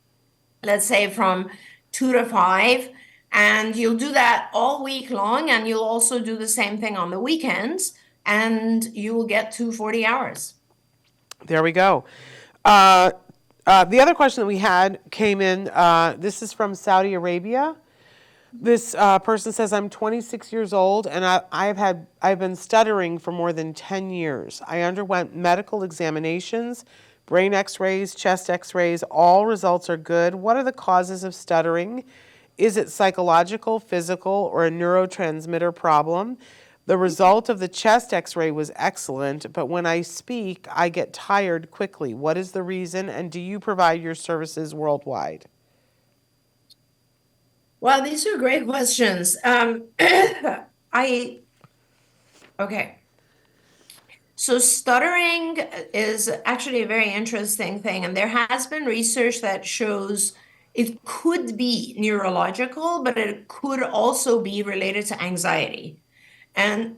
let's say from 2 to 5. And you'll do that all week long. And you'll also do the same thing on the weekends. And you will get to 40 hours. There we go. The other question that we had came in, this is from Saudi Arabia. This person says, I'm 26 years old and I've been stuttering for more than 10 years. I underwent medical examinations, brain x-rays, chest x-rays, all results are good. What are the causes of stuttering? Is it psychological, physical, or a neurotransmitter problem? The result of the chest x-ray was excellent, but when I speak, I get tired quickly. What is the reason, and do you provide your services worldwide? Well, these are great questions. Okay. So stuttering is actually a very interesting thing, and there has been research that shows it could be neurological, but it could also be related to anxiety. And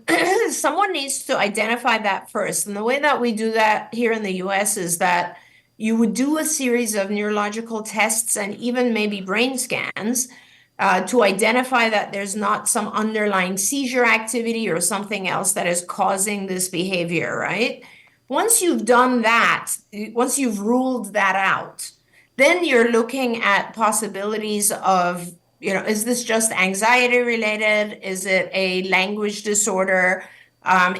someone needs to identify that first. And the way that we do that here in the US is that you would do a series of neurological tests and even maybe brain scans to identify that there's not some underlying seizure activity or something else that is causing this behavior, right? Once you've done that, once you've ruled that out, then you're looking at possibilities of, is this just anxiety related? Is it a language disorder?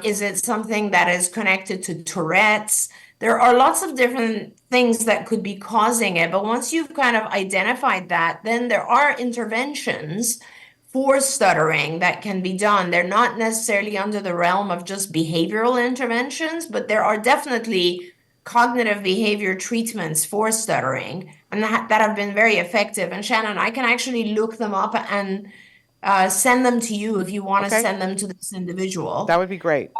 Is it something that is connected to Tourette's? There are lots of different things that could be causing it, but once you've kind of identified that, then there are interventions for stuttering that can be done. They're not necessarily under the realm of just behavioral interventions, but there are definitely cognitive behavior treatments for stuttering and that have been very effective. And Shannon, I can actually look them up and send them to you if you want to Okay. send them to this individual. That would be great.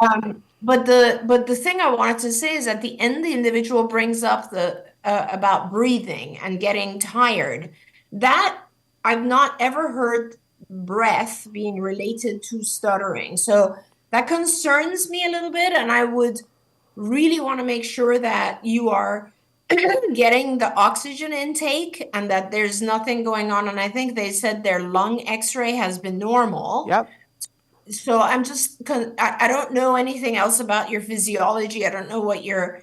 But the thing I wanted to say is at the end, the individual brings up the about breathing and getting tired. That I've not ever heard breath being related to stuttering. So that concerns me a little bit, and I would really want to make sure that you are getting the oxygen intake and that there's nothing going on. And I think they said their lung x-ray has been normal. Yep. So I'm just, I don't know anything else about your physiology. I don't know what your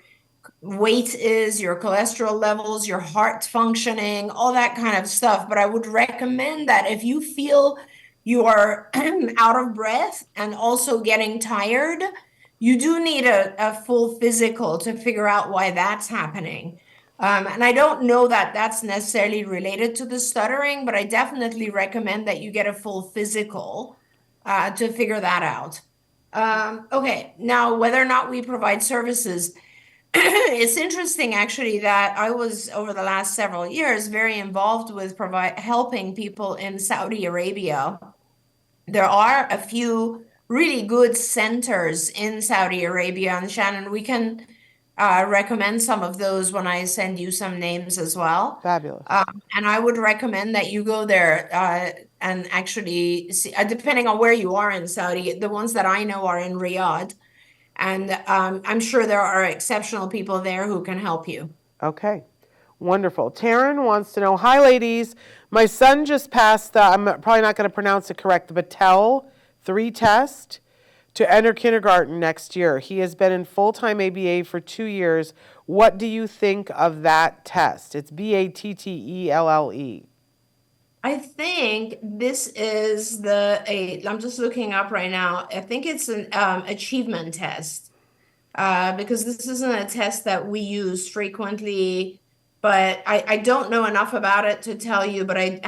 weight is, your cholesterol levels, your heart functioning, all that kind of stuff. But I would recommend that if you feel you are out of breath and also getting tired, you do need a full physical to figure out why that's happening. And I don't know that that's necessarily related to the stuttering, but I definitely recommend that you get a full physical to figure that out. Okay, now whether or not we provide services, it's interesting actually that I was over the last several years very involved with helping people in Saudi Arabia. There are a few really good centers in Saudi Arabia, and Shannon, we can recommend some of those when I send you some names as well. Fabulous. And I would recommend that you go there and actually see, depending on where you are in Saudi, the ones that I know are in Riyadh. And I'm sure there are exceptional people there who can help you. Okay. Wonderful. Taryn wants to know, hi ladies, my son just passed the, I'm probably not going to pronounce it correct, the Battelle 3 test to enter kindergarten next year. He has been in full-time ABA for 2 years. What do you think of that test? It's BATTELLE. I think this is I'm just looking up right now. I think it's an achievement test because this isn't a test that we use frequently, but I don't know enough about it to tell you, but I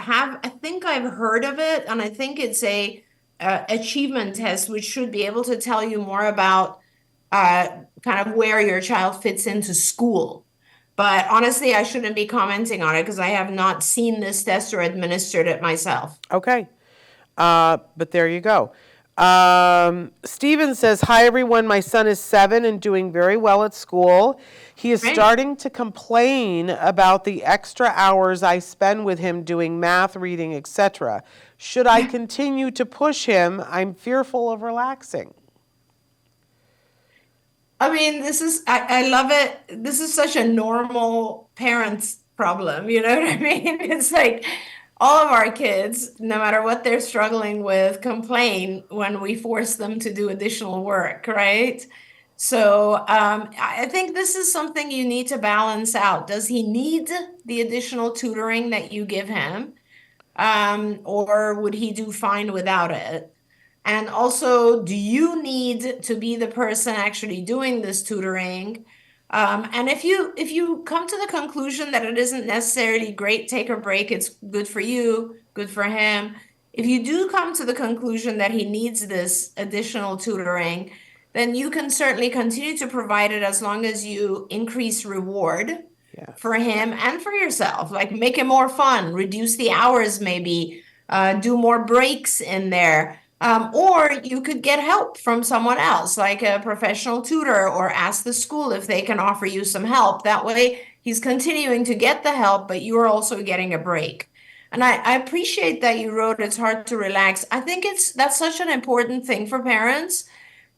think I've heard of it, and I think it's a achievement test, which should be able to tell you more about kind of where your child fits into school. But honestly, I shouldn't be commenting on it because I have not seen this test or administered it myself. Okay. But there you go. Steven says, hi everyone, my son is 7 and doing very well at school. He is starting to complain about the extra hours I spend with him doing math, reading, etc. Should I continue to push him? I'm fearful of relaxing. I mean, I love it. This is such a normal parent's problem. You know what I mean? It's like all of our kids, no matter what they're struggling with, complain when we force them to do additional work, right? So I think this is something you need to balance out. Does he need the additional tutoring that you give him? Or would he do fine without it? And also, do you need to be the person actually doing this tutoring? And if you come to the conclusion that it isn't necessarily great, take a break, it's good for you, good for him. If you do come to the conclusion that he needs this additional tutoring, then you can certainly continue to provide it as long as you increase reward for him and for yourself. Like make it more fun, reduce the hours maybe, do more breaks in there. Or you could get help from someone else, like a professional tutor, or ask the school if they can offer you some help. That way, he's continuing to get the help, but you are also getting a break. And I appreciate that you wrote it's hard to relax. I think that's such an important thing for parents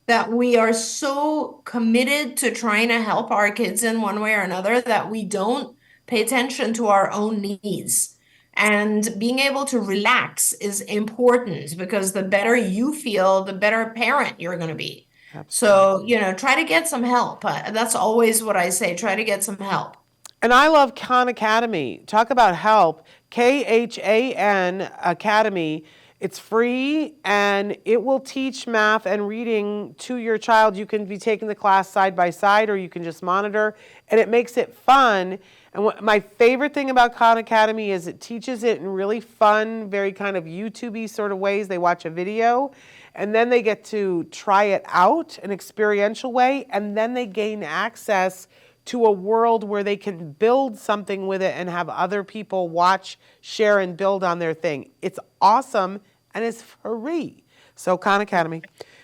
that we are so committed to trying to help our kids in one way or another that we don't pay attention to our own needs. And being able to relax is important because the better you feel, the better parent you're going to be. So, try to get some help. That's always what I say. Try to get some help. And I love Khan Academy. Talk about help. KHAN Academy. It's free and it will teach math and reading to your child. You can be taking the class side by side or you can just monitor, and it makes it fun. And my favorite thing about Khan Academy is it teaches it in really fun, very kind of YouTube-y sort of ways. They watch a video and then they get to try it out in an experiential way, and then they gain access to a world where they can build something with it and have other people watch, share, and build on their thing. It's awesome and it's free. So Khan Academy,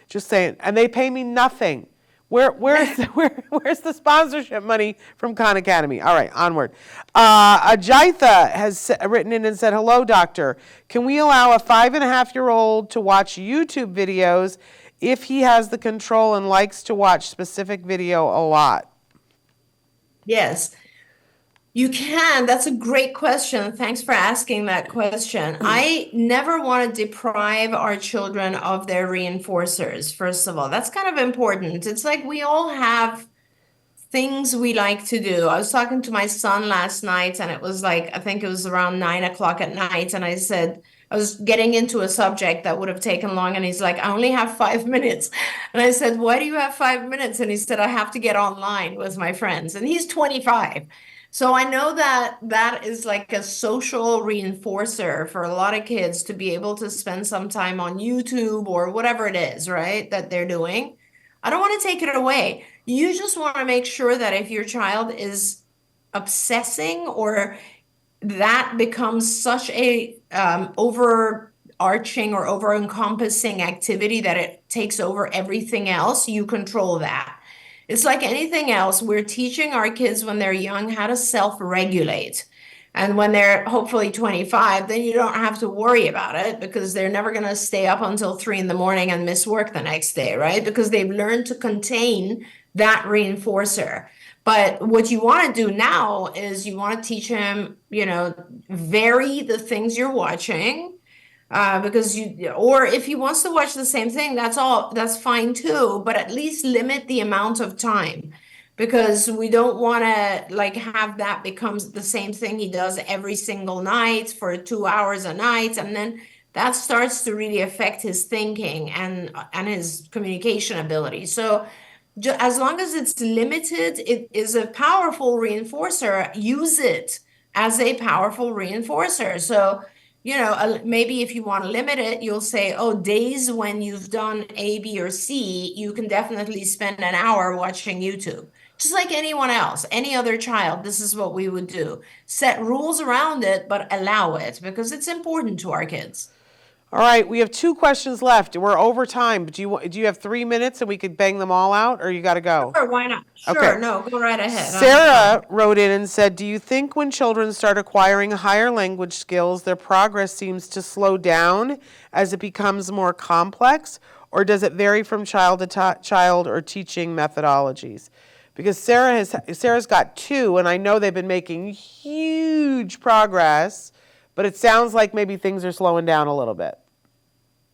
just saying. And they pay me nothing. Where's the sponsorship money from Khan Academy? All right, onward. Ajitha has written in and said, hello, doctor. Can we allow a 5.5-year-old to watch YouTube videos if he has the control and likes to watch specific video a lot? Yes, you can. That's a great question. Thanks for asking that question. I never want to deprive our children of their reinforcers, first of all. That's kind of important. It's like we all have things we like to do. I was talking to my son last night, and it was like, I think it was around 9 o'clock at night, and I said, I was getting into a subject that would have taken long, and he's like, I only have 5 minutes. And I said, why do you have 5 minutes? And he said, I have to get online with my friends. And he's 25. So I know that that is like a social reinforcer for a lot of kids to be able to spend some time on YouTube or whatever it is, right, that they're doing. I don't want to take it away. You just want to make sure that if your child is obsessing or that becomes such a overarching or over-encompassing activity that it takes over everything else, you control that. It's like anything else. We're teaching our kids when they're young how to self-regulate. And when they're hopefully 25, then you don't have to worry about it because they're never going to stay up until 3 in the morning and miss work the next day, right? Because they've learned to contain that reinforcer. But what you want to do now is you want to teach him, vary the things you're watching. Because or if he wants to watch the same thing, that's fine too, but at least limit the amount of time because we don't want to like have that becomes the same thing he does every single night for 2 hours a night. And then that starts to really affect his thinking and his communication ability. So as long as it's limited, it is a powerful reinforcer. Use it as a powerful reinforcer. So maybe if you want to limit it, you'll say, oh, days when you've done A, B, or C, you can definitely spend an hour watching YouTube. Just like anyone else, any other child, this is what we would do. Set rules around it, but allow it because it's important to our kids. All right, we have 2 questions left. We're over time. But do you have 3 minutes and we could bang them all out, or you got to go? Sure, why not? Sure, Okay. no, go right ahead. Sarah wrote in and said, do you think when children start acquiring higher language skills, their progress seems to slow down as it becomes more complex, or does it vary from child to child or teaching methodologies? Because Sarah's got 2, and I know they've been making huge progress, but it sounds like maybe things are slowing down a little bit.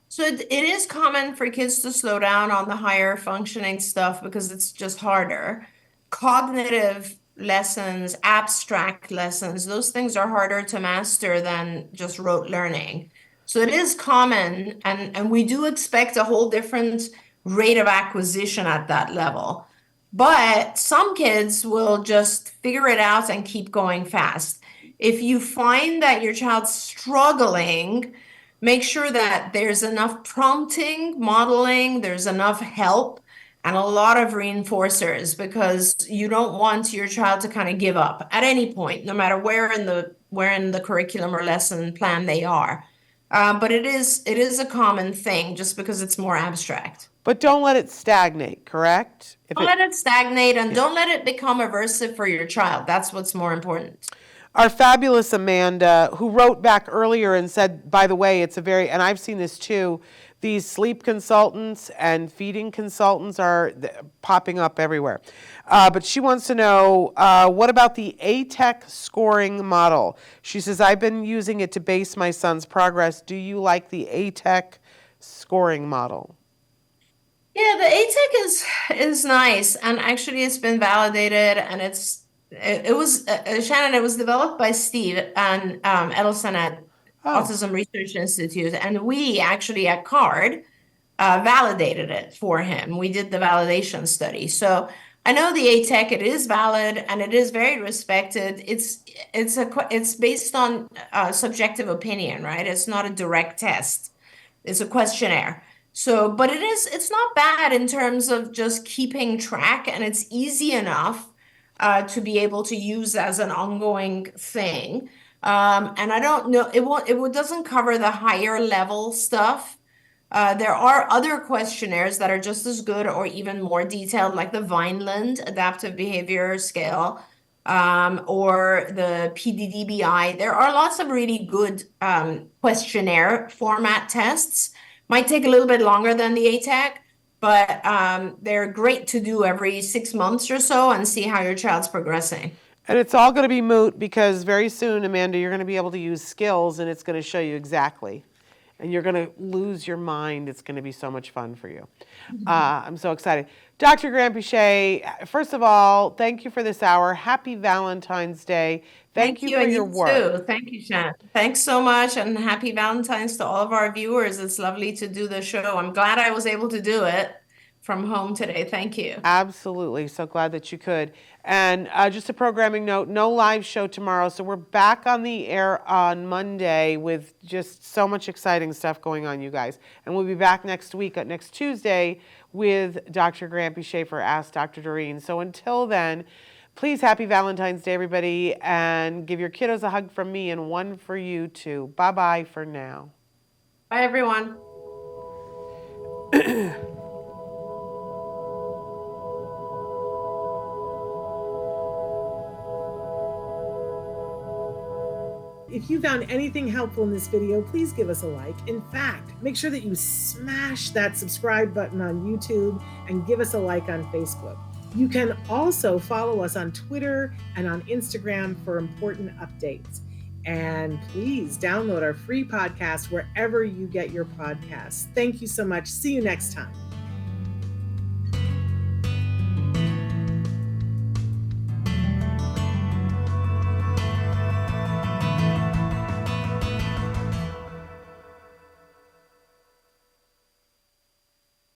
So it is common for kids to slow down on the higher functioning stuff because it's just harder. Cognitive lessons, abstract lessons, those things are harder to master than just rote learning. So it is common, and we do expect a whole different rate of acquisition at that level. But some kids will just figure it out and keep going fast. If you find that your child's struggling, make sure that there's enough prompting, modeling, there's enough help, and a lot of reinforcers because you don't want your child to kind of give up at any point, no matter where in the curriculum or lesson plan they are. But it is a common thing just because it's more abstract. But don't let it stagnate, correct? Don't let it stagnate and don't let it become aversive for your child. That's what's more important. our fabulous Amanda, who wrote back earlier and said, by the way, it's a very, and I've seen this too, these sleep consultants and feeding consultants are popping up everywhere. But she wants to know, what about the ATEC scoring model? She says, I've been using it to base my son's progress. Do you like the ATEC scoring model? Yeah, the ATEC is nice, and actually it's been validated, and it was Shannon. It was developed by Steve and Edelson at Autism Research Institute, and we actually at CARD validated it for him. We did the validation study, so I know the ATEC. It is valid and it is very respected. It's based on subjective opinion, right? It's not a direct test. It's a questionnaire. So, but it's not bad in terms of just keeping track, and it's easy enough to be able to use as an ongoing thing. And I don't know, it doesn't cover the higher level stuff. There are other questionnaires that are just as good or even more detailed, like the Vineland Adaptive Behavior Scale, or the PDDBI. There are lots of really good questionnaire format tests. Might take a little bit longer than the ATEC, but they're great to do every 6 months or so and see how your child's progressing. And it's all going to be moot because very soon, Amanda, you're going to be able to use skills and it's going to show you exactly. And you're going to lose your mind. It's going to be so much fun for you. I'm so excited. Dr. Grant-Pichet, first of all, thank you for this hour. Happy Valentine's Day. Thank you for your work. Too. Thank you, Shannon. Thanks so much, and happy Valentine's to all of our viewers. It's lovely to do the show. I'm glad I was able to do it from home today. Thank you. Absolutely. So glad that you could. And just a programming note, no live show tomorrow. So we're back on the air on Monday with just so much exciting stuff going on, you guys. And we'll be back next week, next Tuesday, with Dr. Grant-Pichet for Ask Dr. Doreen. So until then, please, happy Valentine's Day, everybody. And give your kiddos a hug from me and one for you, too. Bye-bye for now. Bye, everyone. If you found anything helpful in this video, please give us a like. In fact, make sure that you smash that subscribe button on YouTube and give us a like on Facebook. You can also follow us on Twitter and on Instagram for important updates. And please download our free podcast wherever you get your podcasts. Thank you so much. See you next time.